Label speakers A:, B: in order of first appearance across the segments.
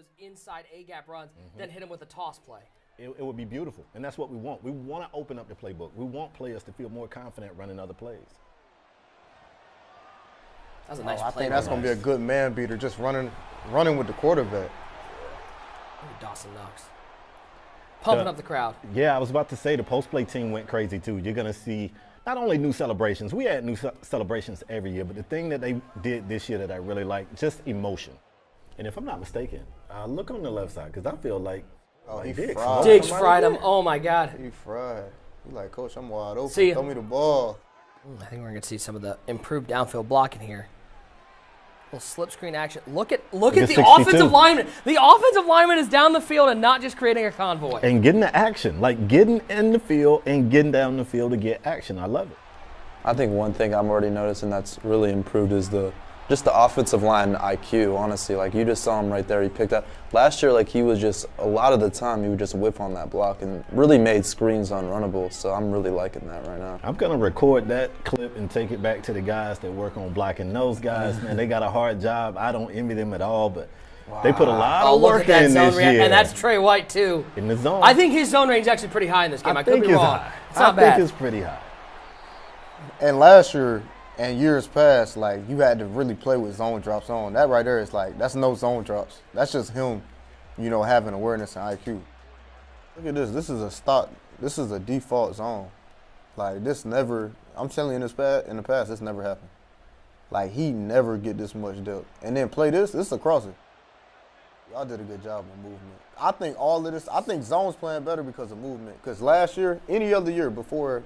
A: those inside A-gap runs, then hit them with a toss play.
B: It would be beautiful, and that's what we want. We want to open up the playbook. We want players to feel more confident running other plays.
A: That was a nice
C: I
A: play.
C: think that's going to be a good man beater, just running with the quarterback.
A: Look at Dawson Knox. Pumping up the crowd.
B: Yeah, I was about to say the post-play team went crazy too. You're going to see not only new celebrations. We had new celebrations every year, but the thing that they did this year that I really like, just emotion. And if I'm not mistaken, look on the left side, because I feel like
C: he
B: Diggs
C: fried.
A: Diggs fried him. Oh, my God.
C: He fried. He like, Coach, I'm wide open.
A: See ya.
C: Throw me the ball.
A: I think we're going to see some of the improved downfield blocking here. Little slip screen action. Look at the
B: 62.
A: offensive lineman. The offensive lineman is down the field and not just creating a convoy.
B: And getting the action, like getting in the field and getting down the field to get action. I love it.
D: I think one thing I'm already noticing that's really improved is just the offensive line IQ, honestly. Like, you just saw him right there. He picked up. Last year, like, he was just, a lot of the time, he would just whiff on that block and really made screens unrunnable. So I'm really liking that right now.
B: I'm going to record that clip and take it back to the guys that work on blocking. Those guys, man, they got a hard job. I don't envy them at all, but they put a lot of work in this year.
A: And that's Trey White, too.
B: In the zone.
A: I think his zone range is actually pretty high in this game. I could be wrong. It's not bad.
B: I think it's pretty high.
C: And last year and years past, like, you had to really play with zone drops on. That right there is like, that's no zone drops. That's just him, having awareness and IQ. Look at this. This is a stock. This is a default zone. Like, this never, I'm telling you, in the past, this never happened. Like, he never get this much depth. And then play this is a crosser. Y'all did a good job on movement. I think zone's playing better because of movement. Because last year, any other year before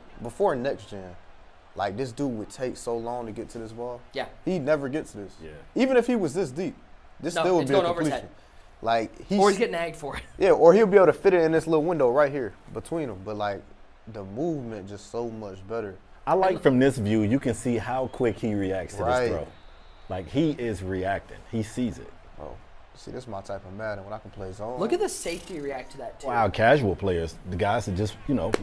C: next gen, like, this dude would take so long to get to this ball.
A: Yeah.
C: He'd never get to this.
B: Yeah.
C: Even if he was this deep, still would be a completion.
A: Over his head.
C: Like,
A: or he's getting agged for it.
C: Yeah, or he'll be able to fit it in this little window right here between them. But, like, the movement just so much better.
B: I like from this view, you can see how quick he reacts to this throw. Like, he is reacting. He sees it.
C: Oh, see, this is my type of Madden when I can play zone.
A: Look at the safety react to that, too.
B: Wow, casual players, the guys that just,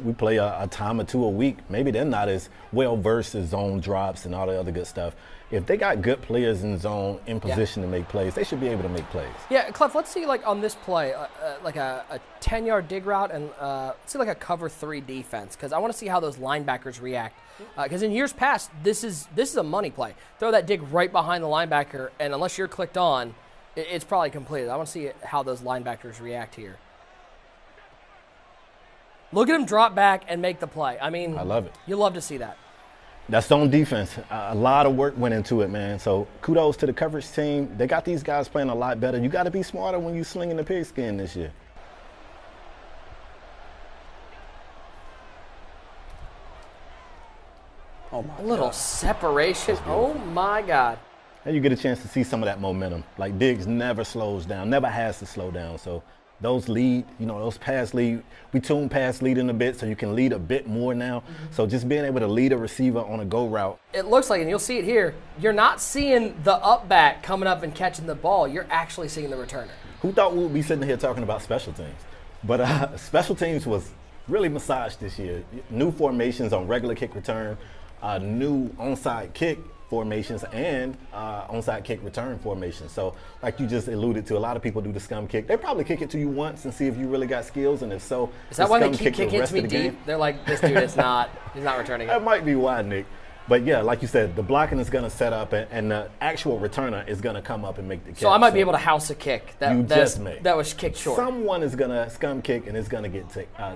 B: we play a time or two a week. Maybe they're not as well versed as zone drops and all the other good stuff. If they got good players in zone in position to make plays, they should be able to make plays.
A: Yeah, Clef, let's see, like, on this play, like a 10-yard dig route and let's see, like, a cover 3 defense, because I want to see how those linebackers react. Because in years past, this is a money play. Throw that dig right behind the linebacker, and unless you're clicked on, it's probably completed. I want to see how those linebackers react here. Look at him drop back and make the play. I mean,
B: I love it.
A: You love to see that.
B: That's on defense. A lot of work went into it, man. So kudos to the coverage team. They got these guys playing a lot better. You got to be smarter when you slinging the pigskin this year.
D: Oh my
A: A little separation. Oh, my God.
B: And you get a chance to see some of that momentum. Like, Diggs never slows down, never has to slow down. So those lead, those pass lead, we tune pass leading a bit so you can lead a bit more now. So just being able to lead a receiver on a go route.
A: It looks like, and you'll see it here, you're not seeing the up back coming up and catching the ball. You're actually seeing the returner.
B: Who thought we would be sitting here talking about special teams? But special teams was really massaged this year. New formations on regular kick return, new onside kick formations, and onside kick return formations. So, like you just alluded to, a lot of people do the scum kick. They probably kick it to you once and see if you really got skills, and if so,
A: is that why they keep kicking it to me deep? They're like, this dude is not, he's not returning it.
B: That might be why, Nick. But yeah, like you said, the blocking is going to set up, and the actual returner is going to come up and make the kick.
A: So I might be able to house a kick that was kicked short.
B: Someone is going to scum kick, and it's going to get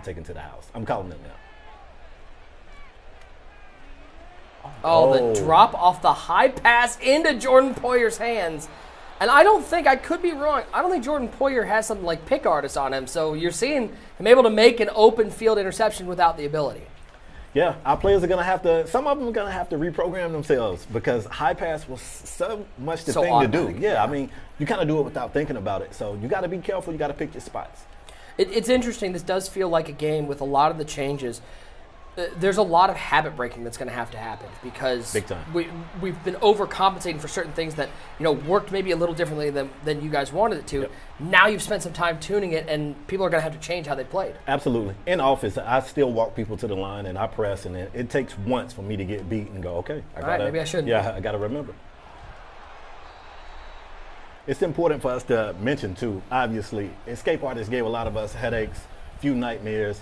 B: taken to the house. I'm calling it now.
A: Oh, the drop off the high pass into Jordan Poyer's hands. And I could be wrong, I don't think Jordan Poyer has something like pick artist on him. So you're seeing him able to make an open field interception without the ability.
B: Yeah, our players are going to have to, some of them are going to have to reprogram themselves because high pass was so much the thing to do. Yeah, I mean, you kind of do it without thinking about it. So you got to be careful. You got to pick your spots.
A: It's interesting. This does feel like a game with a lot of the changes. There's a lot of habit breaking that's going to happen because
B: Big time.
A: We've been overcompensating for certain things that worked maybe a little differently than you guys wanted it to.
B: Yep.
A: Now you've spent some time tuning it, and people are going to have to change how they played.
B: Absolutely. In office, I still walk people to the line and I press, and it takes once for me to get beat and go, okay,
A: maybe I shouldn't.
B: Yeah, I got to remember. It's important for us to mention, too, obviously, escape artists gave a lot of us headaches, few nightmares.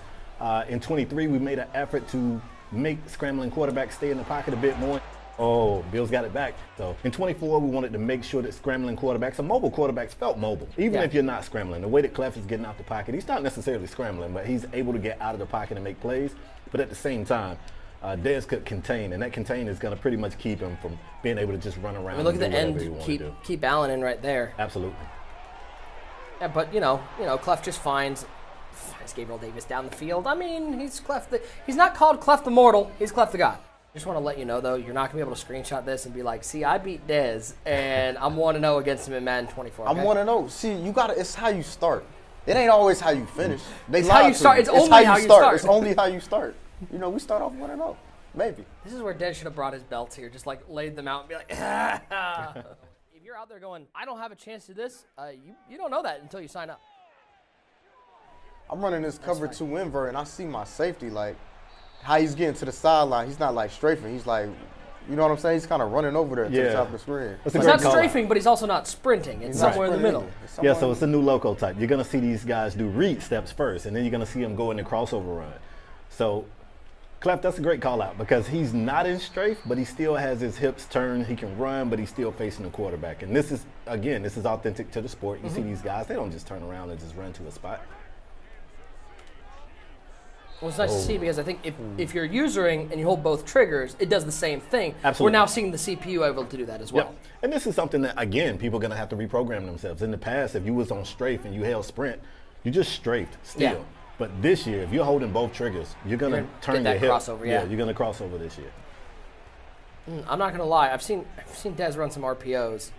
B: In 23, we made an effort to make scrambling quarterbacks stay in the pocket a bit more. Oh, Bills got it back. So in 24, we wanted to make sure that scrambling quarterbacks and mobile quarterbacks felt mobile, even if you're not scrambling. The way that Clef is getting out the pocket, he's not necessarily scrambling, but he's able to get out of the pocket and make plays. But at the same time, Dez could contain, and that contain is going to pretty much keep him from being able to just run around.
A: I mean, look at the end, keep Allen in right there.
B: Absolutely.
A: Yeah, but you know, Clef just finds Gabriel Davis down the field. I mean, he's not called Clef the Mortal. He's Clef the God. Just want to let you know, though, you're not going to be able to screenshot this and be like, see, I beat Dez, and I'm 1-0 against him in Madden 24. Okay?
C: I'm 1-0. See, you got to, it's how you start. It ain't always how you finish.
A: It's how you start. It's only how you start.
C: It's only how you start. You know, we start off 1-0. Maybe.
A: This is where Dez should have brought his belts here, just like laid them out and be like, if you're out there going, I don't have a chance to this, you don't know that until you sign up.
C: I'm running this cover 2 invert, and I see my safety, like, how he's getting to the sideline. He's not, like, strafing. He's, like, you know what I'm saying? He's kind of running over there to the top of the screen.
A: He's not strafing, but he's also not sprinting. It's somewhere in the middle.
B: Yeah, so it's a new loco type. You're going to see these guys do read steps first, and then you're going to see them go in the crossover run. So, Clef, that's a great call out because he's not in strafe, but he still has his hips turned. He can run, but he's still facing the quarterback. And this is, again, this is authentic to the sport. You see these guys, they don't just turn around and just run to a spot.
A: Well, it's nice to see because I think if you're usering and you hold both triggers, it does the same thing.
B: Absolutely.
A: We're now seeing the CPU able to do that as well.
B: Yep. And this is something that, again, people are going to have to reprogram themselves. In the past, if you was on strafe and you held sprint, you just strafed still. Yeah. But this year, if you're holding both triggers, you're going to turn your hip.
A: Crossover, yeah.
B: You're going to cross over this year.
A: I'm not going to lie. I've seen Dez run some RPOs.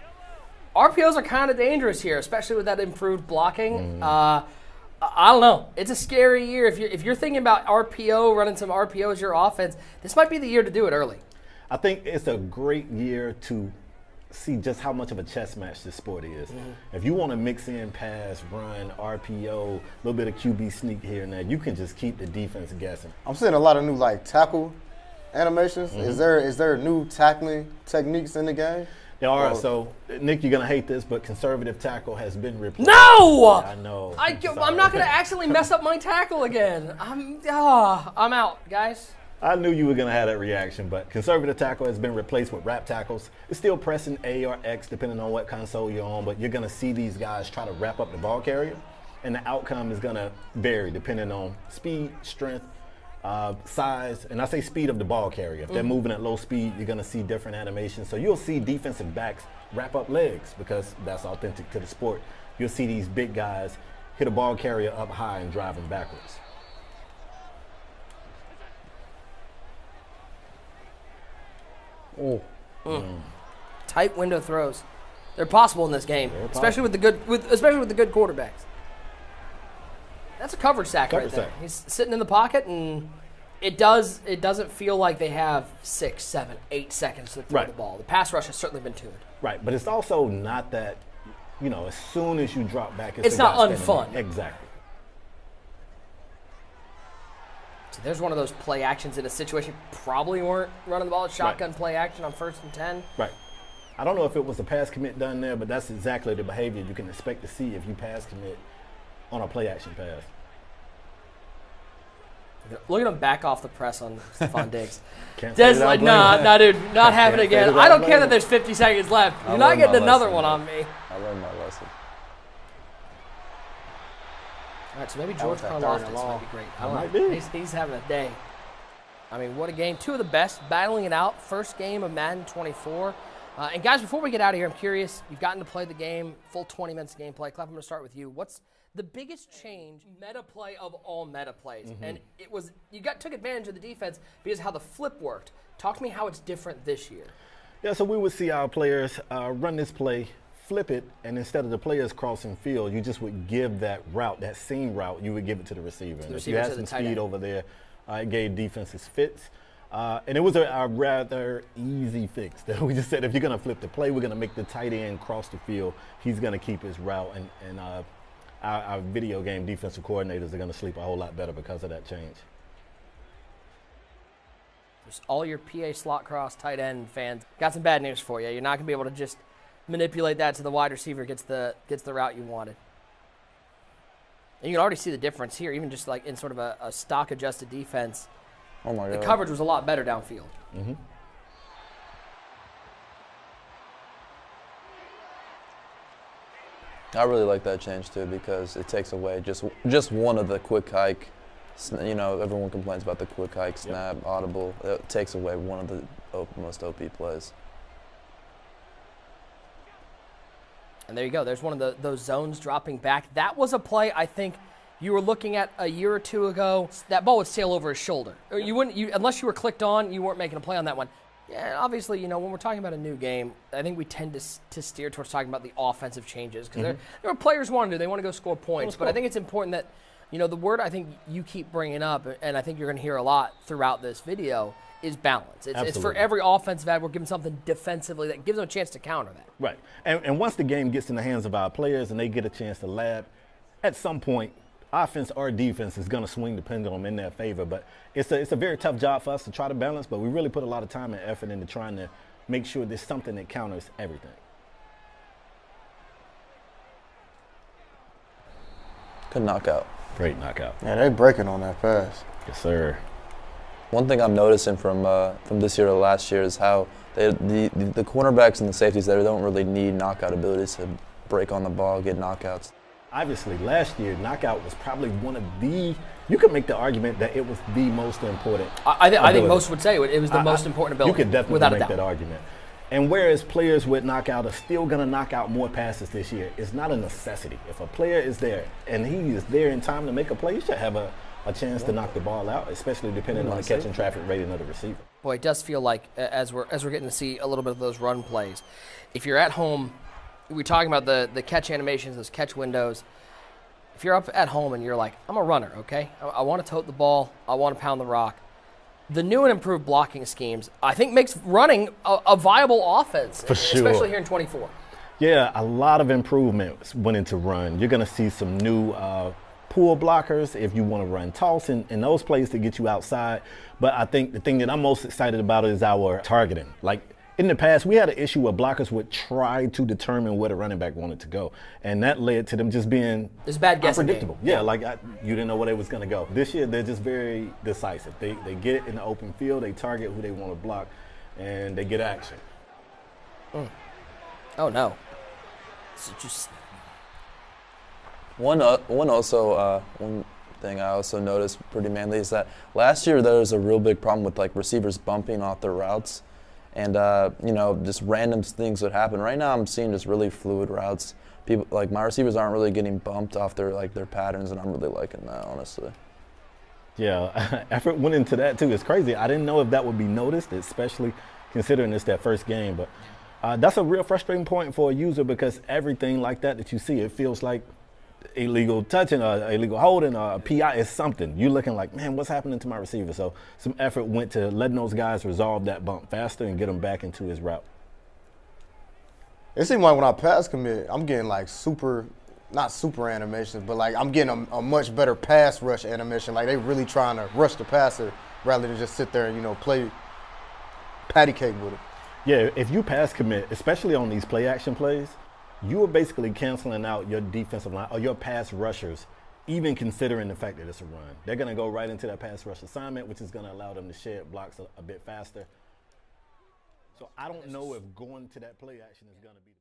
A: RPOs are kind of dangerous here, especially with that improved blocking. I don't know. It's a scary year. If you're thinking about RPO, running some RPO as your offense, this might be the year to do it early.
B: I think it's a great year to see just how much of a chess match this sport is. If you want to mix in pass, run, RPO, a little bit of QB sneak here and there, you can just keep the defense guessing.
C: I'm seeing a lot of new like tackle animations. Is there new tackling techniques in the game?
B: There are. So, Nick, you're going to hate this, but conservative tackle has been replaced.
A: No!
B: I know.
A: I'm not going to accidentally mess up my tackle again. I'm out, guys.
B: I knew you were going to have that reaction, but conservative tackle has been replaced with wrap tackles. It's still pressing A or X depending on what console you're on, but you're going to see these guys try to wrap up the ball carrier, and the outcome is going to vary depending on speed, strength, size, and I say speed of the ball carrier. If they're moving at low speed, you're going to see different animations. So you'll see defensive backs wrap up legs because that's authentic to the sport. You'll see these big guys hit a ball carrier up high and drive them backwards.
A: Tight window throws. They're possible in this game, especially with the good quarterbacks. That's a coverage sack right there. He's sitting in the pocket, and it doesn't feel like they have 6, 7, 8 seconds to throw the ball. The pass rush has certainly been tuned.
B: Right, but it's also not that, as soon as you drop back,
A: it's not unfun.
B: Exactly.
A: So there's one of those play actions in a situation probably weren't running the ball. Shotgun play action on 1st and 10.
B: Right. I don't know if it was a pass commit done there, but that's exactly the behavior you can expect to see if you pass commit on a play action pass.
A: Look at him back off the press on Stephon Diggs.
B: Des
A: like, nah, dude, not having it again. I don't care that there's 50 seconds left. You're not getting another one on me.
D: I learned my lesson.
A: All right, so maybe George Karlaftis might be great. I don't know. He's having a day. I mean, what a game. 2 of the best battling it out. First game of Madden 24. And guys, before we get out of here, I'm curious. You've gotten to play the game, full 20 minutes of gameplay. Clef, I'm going to start with you. What's the biggest change, meta play of all meta plays? And it was took advantage of the defense because of how the flip worked. Talk to me how it's different this year.
B: Yeah, so we would see our players run this play, flip it, and instead of the players crossing field, you just would give that route, that seam route, you would give it to the receiver. And if you had some speed over there, it gave defenses fits. And it was a rather easy fix. We just said, if you're going to flip the play, we're going to make the tight end cross the field. He's going to keep his route, and our video game defensive coordinators are going to sleep a whole lot better because of that change.
A: Just all your PA slot cross tight end fans, got some bad news for you. You're not going to be able to just manipulate that to the wide receiver, gets the route you wanted. And you can already see the difference here, even just like in sort of a stock adjusted defense.
D: Oh my God.
A: The coverage was a lot better downfield.
B: Mm-hmm.
D: I really like that change too because it takes away just one of the quick hike. You know, everyone complains about the quick hike, snap, audible. It takes away one of the most OP plays.
A: And there you go. There's one of those zones dropping back. That was a play I think you were looking at a year or two ago. That ball would sail over his shoulder. Or you wouldn't, unless you were clicked on, you weren't making a play on that one. Yeah, obviously, you know, when we're talking about a new game, I think we tend to steer towards talking about the offensive changes because there are players want to do. They want to go score points. But I think it's important that, you know, the word I think you keep bringing up, and I think you're going to hear a lot throughout this video, is balance. It's for every offensive ad, we're giving something defensively that gives them a chance to counter that.
B: Right. And once the game gets in the hands of our players and they get a chance to lab, at some point, offense or defense is going to swing the pendulum in their favor. But it's a very tough job for us to try to balance, but we really put a lot of time and effort into trying to make sure there's something that counters everything.
D: Good knockout.
B: Great knockout.
C: Yeah, they breaking on that pass.
B: Yes, sir.
D: One thing I'm noticing from this year to last year is how the cornerbacks and the safeties there don't really need knockout abilities to break on the ball, get knockouts.
B: Obviously, last year, knockout was probably one of the, you could make the argument that it was the most important.
A: I think most would say it was the most important ability.
B: You could definitely
A: without
B: make
A: a doubt.
B: that argument. And whereas players with knockout are still going to knock out more passes this year, it's not a necessity. If a player is there and he is there in time to make a play, you should have a chance to knock the ball out, especially depending on the catch and traffic rating of the receiver.
A: Boy, it does feel like as we're getting to see a little bit of those run plays. If you're at home, we're talking about the catch animations, those catch windows. If you're up at home and you're like, I'm a runner, okay? I want to tote the ball. I want to pound the rock. The new and improved blocking schemes, I think, makes running a viable offense,
B: For sure.
A: especially here in 24.
B: Yeah, a lot of improvements went into run. You're going to see some new pull blockers if you want to run toss and those plays to get you outside. But I think the thing that I'm most excited about is our targeting. Like, in the past, we had an issue where blockers would try to determine where the running back wanted to go. And that led to them just being
A: It's bad guessing
B: unpredictable.
A: game.
B: Yeah, like you didn't know where they was going to go. This year, they're just very decisive. They get it in the open field, they target who they want to block, and they get action.
A: Oh, no. It's just
D: One thing I also noticed pretty mainly is that last year there was a real big problem with like receivers bumping off their routes. And, you know, just random things would happen. Right now I'm seeing just really fluid routes. People, like, my receivers aren't really getting bumped off their patterns, and I'm really liking that, honestly.
B: Yeah, effort went into that, too. It's crazy. I didn't know if that would be noticed, especially considering it's that first game. But that's a real frustrating point for a user because everything like that you see, it feels like illegal touching or illegal holding or a PI is something. You're looking like, man, what's happening to my receiver? So some effort went to letting those guys resolve that bump faster and get him back into his route.
C: It seems like when I pass commit, I'm getting like not super animations, but like I'm getting a much better pass rush animation. Like they really trying to rush the passer rather than just sit there and, you know, play patty cake with it.
B: Yeah, if you pass commit, especially on these play action plays, you are basically canceling out your defensive line or your pass rushers, even considering the fact that it's a run. They're going to go right into that pass rush assignment, which is going to allow them to shed blocks a bit faster. So I don't know if going to that play action is going to be